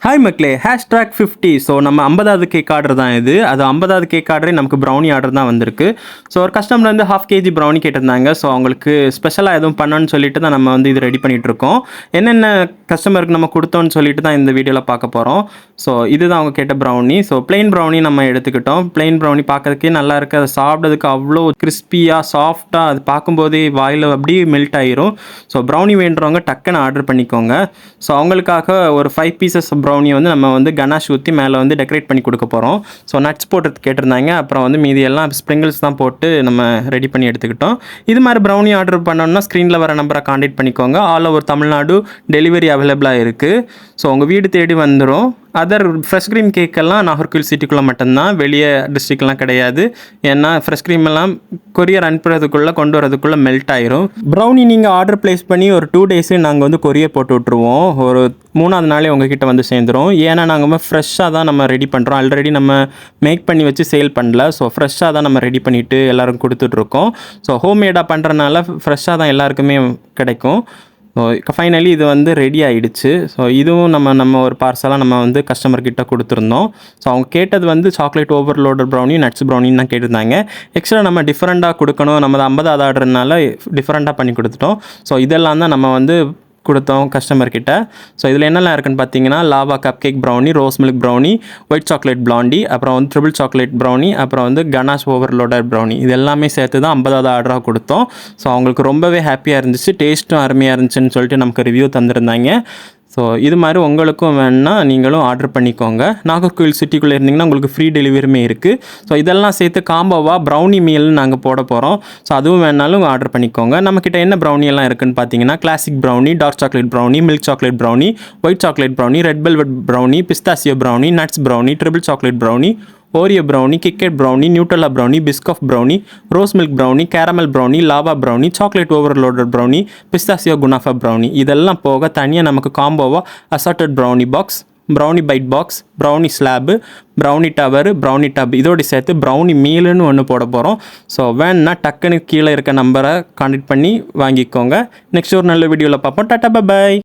Hi மக்களே, #50. So நம்ம 50வது cake order தான் இது. அது 50வது கேக் ஆர்டரே நமக்கு ப்ரௌனி ஆர்டர் தான் வந்திருக்கு. ஸோ ஒரு கஸ்டமர் வந்து 1/2 kg ப்ரௌனி கேட்டிருந்தாங்க. ஸோ அவங்களுக்கு ஸ்பெஷலாக எதுவும் பண்ணணும்னு சொல்லிட்டு தான் நம்ம வந்து இது ரெடி பண்ணிகிட்ருக்கோம். என்னென்ன கஸ்டமருக்கு நம்ம கொடுத்தோன்னு சொல்லிட்டு தான் இந்த வீடியோவில் பார்க்க போகிறோம். ஸோ இதுதான் அவங்க கேட்ட ப்ரௌனி. ஸோ பிளெயின் ப்ரௌனி நம்ம எடுத்துக்கிட்டோம். பிளெயின் ப்ரௌனி பார்க்கறதுக்கே நல்லா இருக்குது. அதை சாப்பிட்றதுக்கு அவ்வளோ கிறிஸ்பியாக சாஃப்டாக, அது பார்க்கும்போதே வாயில் அப்படியே மெல்ட் ஆயிரும். ஸோ ப்ரௌனி வேண்டுறவங்க டக்குன்னு ஆர்டர் பண்ணிக்கோங்க. ஸோ அவங்களுக்காக ஒரு 5 பீசஸ் ப்ரௌனி வந்து நம்ம வந்து கனாஷ் ஊற்றி மேலே வந்து டெக்கரேட் பண்ணி கொடுக்க போகிறோம். ஸோ நட்ஸ் போட்டு கேட்டிருந்தாங்க. அப்புறம் வந்து மீதி எல்லாம் ஸ்ப்ரிங்கிள்ஸ் தான் போட்டு நம்ம ரெடி பண்ணி எடுத்துக்கிட்டோம். இது மாதிரி ப்ரௌனி ஆர்டர் பண்ணோம்னா ஸ்க்ரீனில் வர நம்பரை காண்டாக்ட் பண்ணிக்கோங்க. ஆல் ஓவர் தமிழ்நாடு டெலிவரி அவைலபிளாக இருக்குது. ஸோ உங்கள் வீடு தேடி வந்துடும். அதர் ஃப்ரெஷ் க்ரீம் கேக்கெல்லாம் நாகர்கோவில் சிட்டிக்குள்ளே மட்டும்தான், வெளியே டிஸ்ட்ரிக்ட்லாம் கிடையாது. ஏன்னா ஃப்ரெஷ் க்ரீம் எல்லாம் கொரியர் அனுப்புறதுக்குள்ளே கொண்டு வரதுக்குள்ளே மெல்ட் ஆயிரும். ப்ரௌனி நீங்கள் ஆர்டர் ப்ளேஸ் பண்ணி ஒரு 2 டேஸு நாங்கள் வந்து கொரியர் போட்டு விட்ருவோம். ஒரு 3வது நாளே உங்ககிட்ட வந்து சேர்ந்துடும். ஏன்னா நாங்கள் ஃப்ரெஷ்ஷாக தான் நம்ம ரெடி பண்ணுறோம். ஆல்ரெடி நம்ம மேக் பண்ணி வச்சு சேல் பண்ணல. ஸோ ஃப்ரெஷ்ஷாக தான் நம்ம ரெடி பண்ணிவிட்டு எல்லோரும் கொடுத்துட்ருக்கோம். ஸோ ஹோம்மேடாக பண்ணுறனால ஃப்ரெஷ்ஷாக தான் எல்லாருக்குமே கிடைக்கும். ஸோ ஃபைனலி இது வந்து ரெடி ஆகிடுச்சு. ஸோ இதுவும் நம்ம ஒரு பார்சலாக நம்ம வந்து கஸ்டமர்கிட்ட கொடுத்துருந்தோம். ஸோ அவங்க கேட்டது வந்து சாக்லேட் ஓவர்லோடர் ப்ரௌனி, நட்ஸ் ப்ரௌனின்னு தான் கேட்டிருந்தாங்க. எக்ஸ்ட்ரா நம்ம டிஃப்ரெண்ட்டாக கொடுக்கணும், நம்ம 50வது ஆர்டர்னால டிஃப்ரெண்ட்டாக பண்ணி கொடுத்துட்டோம். ஸோ இதெல்லாம் தான் நம்ம வந்து கொடுத்தோம் கஸ்டமர்கிட்ட. ஸோ இதில் என்னெல்லாம் இருக்குன்னு பார்த்தீங்கன்னா, lava cup cake brownie, rose milk brownie, white chocolate blondie, அப்புறம் வந்து ட்ரிபிள் சாக்லேட் ப்ரௌனி, அப்புறம் வந்து கனாஷ் ஓவர்லோடர் ப்ரௌனி. இது எல்லாமே சேர்த்து தான் 50வது ஆர்டராக கொடுத்தோம். ஸோ அவங்களுக்கு ரொம்பவே ஹாப்பியாக இருந்துச்சு. டேஸ்ட்டும் அருமையாக இருந்துச்சுன்னு சொல்லிட்டு நமக்கு ரிவ்யூ தந்திருந்தாங்க. ஸோ இது மாதிரி உங்களுக்கும் வேணுன்னா நீங்களும் ஆர்டர் பண்ணிக்கோங்க. நாகர்கோவில் சிட்டிக்குள்ளே இருந்தீங்கன்னா உங்களுக்கு ஃப்ரீ டெலிவரியுமே இருக்குது. ஸோ இதெல்லாம் சேர்த்து காம்போவாக ப்ரௌனி மீல்னு நாங்கள் போட போகிறோம். ஸோ அதுவும் வேணாலும் ஆர்டர் பண்ணிக்கோங்க. நம்மக்கிட்ட என்ன ப்ரௌனி எல்லாம் இருக்குதுன்னு பார்த்தீங்கன்னா, classic brownie, dark chocolate brownie, milk chocolate brownie, white chocolate brownie, red velvet brownie, pistachio brownie, nuts brownie, triple chocolate brownie, Oreo brownie, KitKat brownie, Nutella brownie, Biscoff brownie, rose milk brownie, caramel brownie, lava brownie, chocolate overloader brownie, pistachio குனாஃபா brownie. இதெல்லாம் போக தனியாக நமக்கு காம்போவாக assorted brownie box, brownie bite box, brownie slab, brownie tower, brownie tub இதோடு சேர்த்து brownie மீலுன்னு ஒன்று போட போகிறோம். ஸோ வேணுன்னா டக்குன்னு கீழே இருக்க நம்பரை கான்டாக்ட் பண்ணி வாங்கிக்கோங்க. நெக்ஸ்ட் ஒரு நல்ல வீடியோவில் பார்ப்போம். Tata by.